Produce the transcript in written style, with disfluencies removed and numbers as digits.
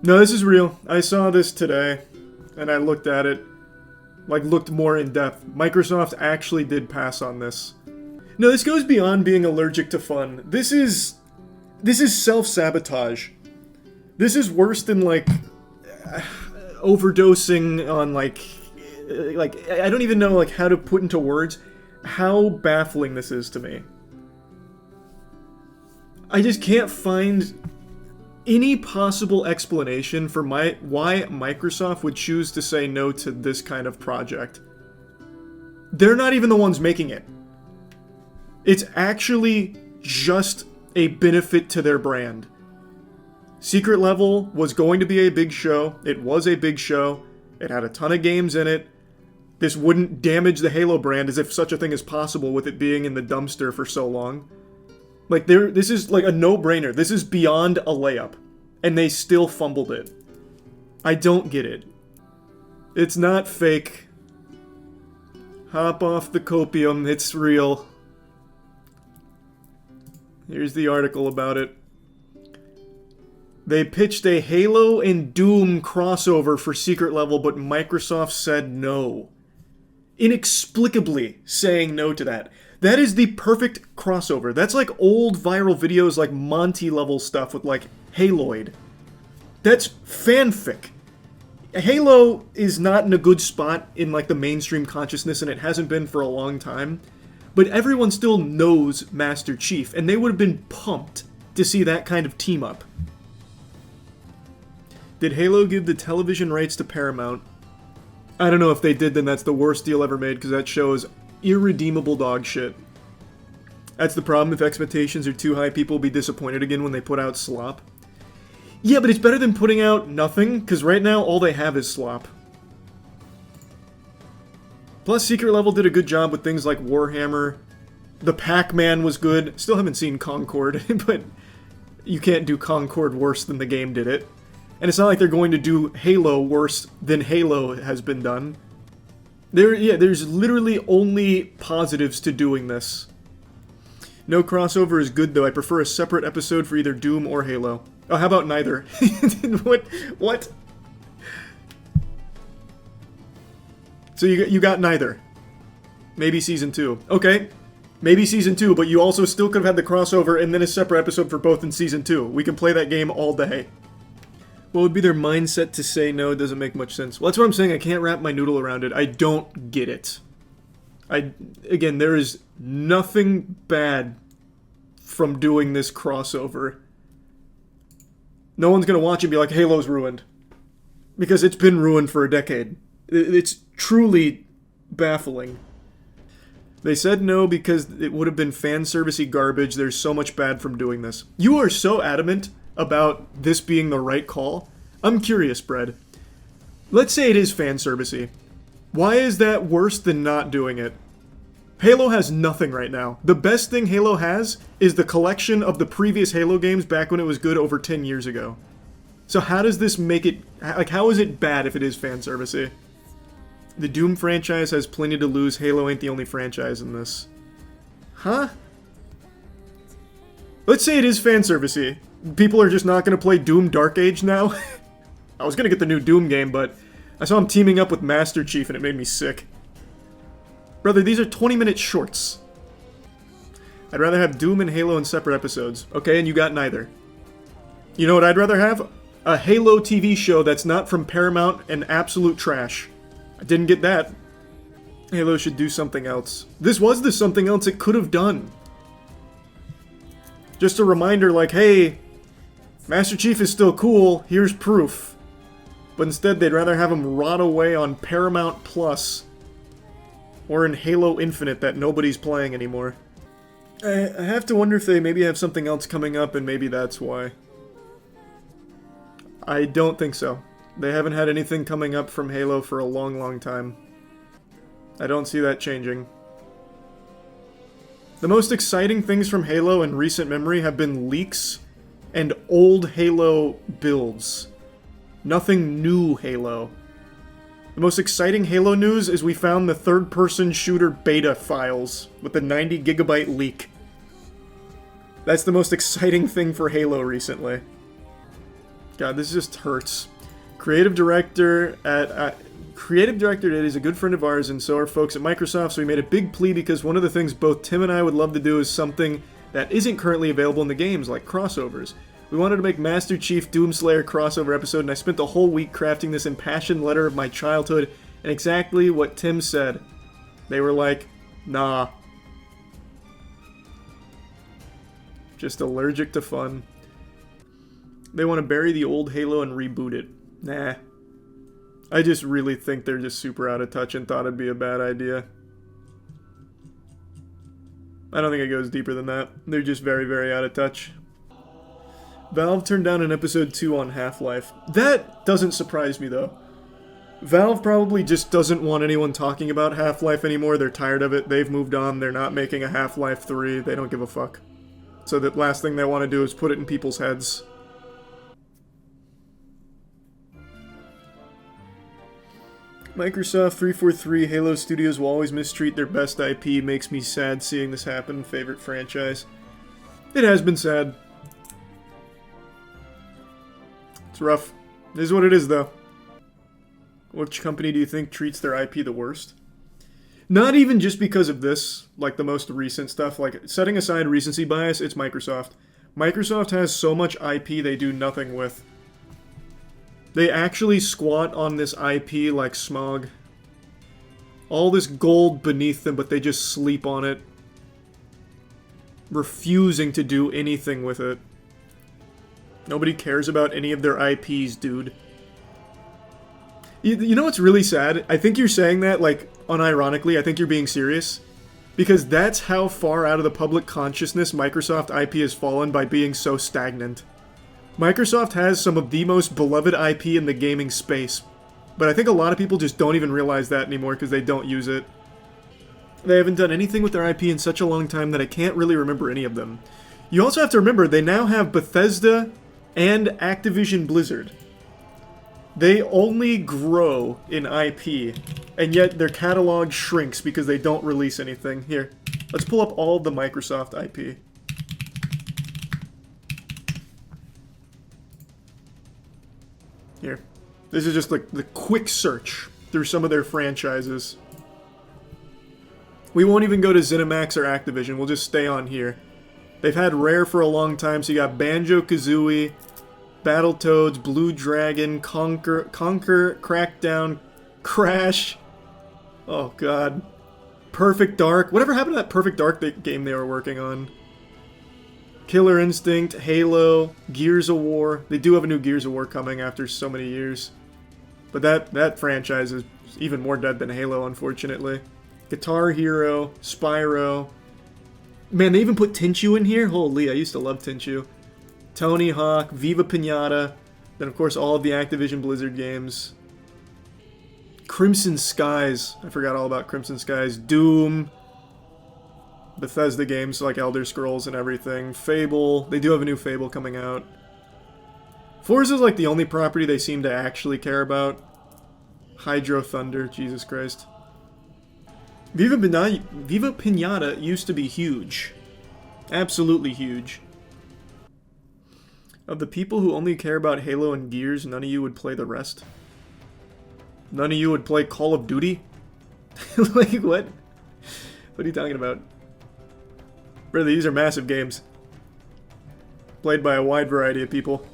No, this is real. I saw this today, and I looked at it, looked more in depth. Microsoft actually did pass on this. No, this goes beyond being allergic to fun. This is self-sabotage. This is worse than, overdosing on, I don't even know, how to put into words how baffling this is to me. I just can't find any possible explanation for why Microsoft would choose to say no to this kind of project. They're not even the ones making it. It's actually just a benefit to their brand. Secret Level was going to be a big show. It was a big show. It had a ton of games in it. This wouldn't damage the Halo brand, as if such a thing is possible with it being in the dumpster for so long. This is a no-brainer. This is beyond a layup. And they still fumbled it. I don't get it. It's not fake. Hop off the copium. It's real. Here's the article about it. They pitched a Halo and Doom crossover for Secret Level, but Microsoft said no. Inexplicably saying no to that. That is the perfect crossover. That's like old viral videos like Monty level stuff with Haloid. That's fanfic. Halo is not in a good spot in the mainstream consciousness, and it hasn't been for a long time. But everyone still knows Master Chief, and they would have been pumped to see that kind of team up. Did Halo give the television rights to Paramount? I don't know. If they did, then that's the worst deal ever made, because that show is irredeemable dog shit. That's the problem. If expectations are too high, people will be disappointed again when they put out slop. Yeah, but it's better than putting out nothing, because right now all they have is slop. Plus, Secret Level did a good job with things like Warhammer. The Pac-Man was good. Still haven't seen Concord, but you can't do Concord worse than the game did it. And it's not like they're going to do Halo worse than Halo has been done. There's literally only positives to doing this. No crossover is good, though. I prefer a separate episode for either Doom or Halo. Oh, how about neither? What? So you got neither. Maybe Season 2. Okay. Maybe Season 2, but you also still could have had the crossover and then a separate episode for both in Season 2. We can play that game all day. What would be their mindset to say no? It doesn't make much sense. Well, that's what I'm saying. I can't wrap my noodle around it. I don't get it. Again, there is nothing bad from doing this crossover. No one's going to watch it and be like, Halo's ruined. Because it's been ruined for a decade. It's truly baffling. They said no because it would have been fan servicey garbage. There's so much bad from doing this. You are so adamant about this being the right call. I'm curious, Brad. Let's say it is fan servicey. Why is that worse than not doing it? Halo has nothing right now. The best thing Halo has is the collection of the previous Halo games back when it was good over 10 years ago. So how does this make it... how is it bad if it is fan servicey? The Doom franchise has plenty to lose. Halo ain't the only franchise in this. Huh? Let's say it is fan servicey. People are just not going to play Doom Dark Age now. I was going to get the new Doom game, but I saw him teaming up with Master Chief and it made me sick. Brother, these are 20-minute shorts. I'd rather have Doom and Halo in separate episodes. Okay, and you got neither. You know what I'd rather have? A Halo TV show that's not from Paramount and absolute trash. I didn't get that. Halo should do something else. This was the something else it could have done. Just a reminder hey, Master Chief is still cool, here's proof. But instead they'd rather have him rot away on Paramount Plus. Or in Halo Infinite that nobody's playing anymore. I have to wonder if they maybe have something else coming up and maybe that's why. I don't think so. They haven't had anything coming up from Halo for a long, long time. I don't see that changing. The most exciting things from Halo in recent memory have been leaks and old Halo builds. Nothing new Halo. The most exciting Halo news is we found the third-person shooter beta files with the 90-gigabyte leak. That's the most exciting thing for Halo recently. God, this just hurts. Creative director Ed is a good friend of ours, and so are folks at Microsoft, so we made a big plea because one of the things both Tim and I would love to do is something that isn't currently available in the games, like crossovers. We wanted to make Master Chief Doomslayer crossover episode, and I spent the whole week crafting this impassioned letter of my childhood, and exactly what Tim said. They were like, nah. Just allergic to fun. They want to bury the old Halo and reboot it. Nah. I just really think they're just super out of touch and thought it'd be a bad idea. I don't think it goes deeper than that. They're just very, very out of touch. Valve turned down an episode 2 on Half-Life. That doesn't surprise me, though. Valve probably just doesn't want anyone talking about Half-Life anymore. They're tired of it. They've moved on. They're not making a Half-Life 3. They don't give a fuck. So the last thing they want to do is put it in people's heads. Microsoft 343, Halo Studios will always mistreat their best IP. Makes me sad seeing this happen. Favorite franchise. It has been sad. It's rough. It is what it is, though. Which company do you think treats their IP the worst? Not even just because of this, like the most recent stuff. Like, setting aside recency bias, it's Microsoft. Microsoft has so much IP they do nothing with. They actually squat on this IP like smog. All this gold beneath them, but they just sleep on it. Refusing to do anything with it. Nobody cares about any of their IPs, dude. You know what's really sad? I think you're saying that, like, unironically. I think you're being serious. Because that's how far out of the public consciousness Microsoft IP has fallen by being so stagnant. Microsoft has some of the most beloved IP in the gaming space, but I think a lot of people just don't even realize that anymore because they don't use it. They haven't done anything with their IP in such a long time that I can't really remember any of them. You also have to remember, they now have Bethesda and Activision Blizzard. They only grow in IP, and yet their catalog shrinks because they don't release anything. Here, let's pull up all the Microsoft IP. Here. This is just like the quick search through some of their franchises. We won't even go to ZeniMax or Activision, we'll just stay on here. They've had Rare for a long time, so you got Banjo-Kazooie, Battletoads, Blue Dragon, Conquer, Crackdown, Crash. Oh god. Perfect Dark. Whatever happened to that Perfect Dark game they were working on? Killer Instinct, Halo, Gears of War. They do have a new Gears of War coming after so many years. But that franchise is even more dead than Halo, unfortunately. Guitar Hero, Spyro. Man, they even put Tenchu in here? Holy, I used to love Tenchu. Tony Hawk, Viva Pinata. Then, of course, all of the Activision Blizzard games. Crimson Skies. I forgot all about Crimson Skies. Doom. Bethesda games like Elder Scrolls and everything. Fable. They do have a new Fable coming out. Forza's like the only property they seem to actually care about. Hydro Thunder. Jesus Christ. Viva Pinata used to be huge. Absolutely huge. Of the people who only care about Halo and Gears, none of you would play the rest? None of you would play Call of Duty? Like, what? What are you talking about? Brother, these are massive games. Played by a wide variety of people.